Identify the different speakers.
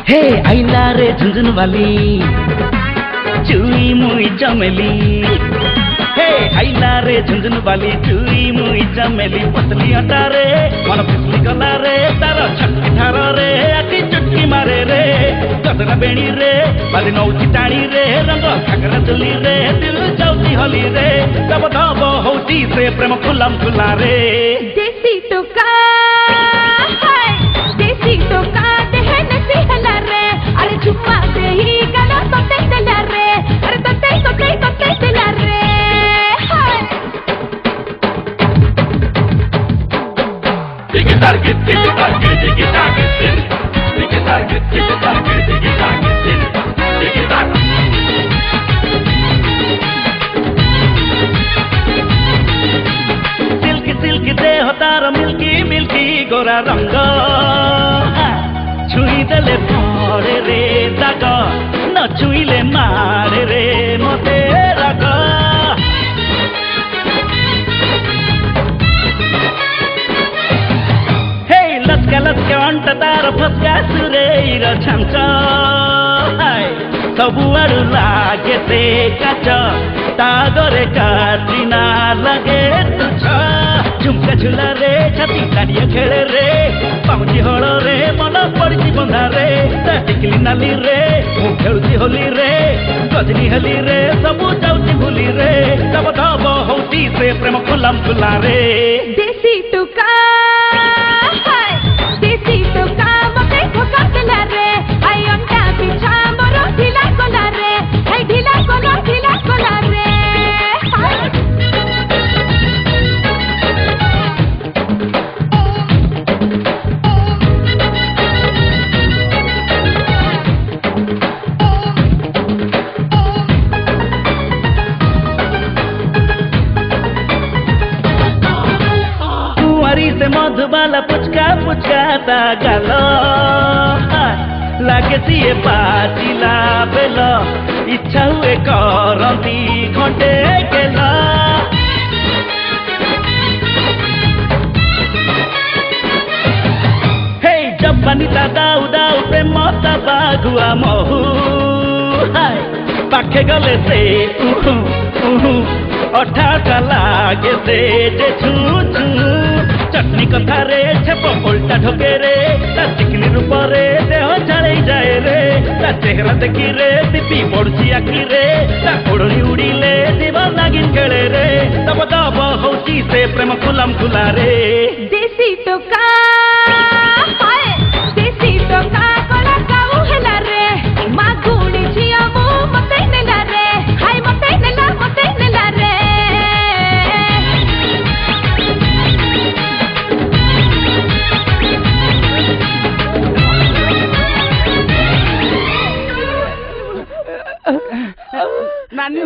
Speaker 1: हे आइला रे झुनझुन वाली चुई मुई चमेली। हे आइला रे झुनझुन वाली चुई मुई चमेली। पतली अटा रे मन फिसली गला रे तार छटकी ठार रे आखि चुटकी मारे रे। गदरा बेणी रे बाली नौची टाणी रे रंग घाघरा चोली रे दिल जाउची हली रे। दब दब होती से प्रेम खुलम खुला रे।
Speaker 2: देसी टोका देसी टोका देह नसी हला रे। अरे चुम्मा दे ही गाना तोते दिला रे। अरे तोते दिला रे।
Speaker 3: Take it target, take it target, take it target, take it target, take it target, take it target, take it target.
Speaker 1: Silky silky देह तार मिल्की मिल्की गोरा रंग छुई देले पड़े रे दाग न छुईले मारे रे मते राग। हे लचका लचका अंट तार फसका सुरेर छान्छ सबुआडु लागे ते काच तागरे काटिना लगे तुछ। झुमका झुला रे छाती काटिया खेले रे पाउची हल रे मन पड़ी बंधा रे। टिकली नाली रे मु खेलुची होली रे गजनी हली रे सबू जाउची भूली रे। दब दब होती से प्रेम खुलम खुला रे।
Speaker 2: देसी टोका मते धोका देला रे। आई अंडा पिछा मोर ढिला कोला रे। आई ढिला कोला रे।
Speaker 1: कुंवारी से मधुबाला पुचका पुचका ता गालो लागे सिए पाचिला बेल इच्छा हुए करती घंटे गेला। हे जब्बानी ता दाउ दाउ प्रेम ता बागुआ महु पाखे गले से अठा अठा लागे से जे छू छू। चटनी कथा रे छेप उल्टा ढोके रे ता चिकनी रूप रे देह छाड़े जाए रे। ता चेहरा देखी रे दीपी पड़ुची आखि रे ता ओढ़नी उड़ीले जीवन नागिन खेले रे। दब दब होची से प्रेम खुलम खुला रे।
Speaker 2: देसी टोका कोला काऊ हेला रे। मा गुणी झिया मु मते नेला रे। हाय मते नेला रे।
Speaker 1: नानी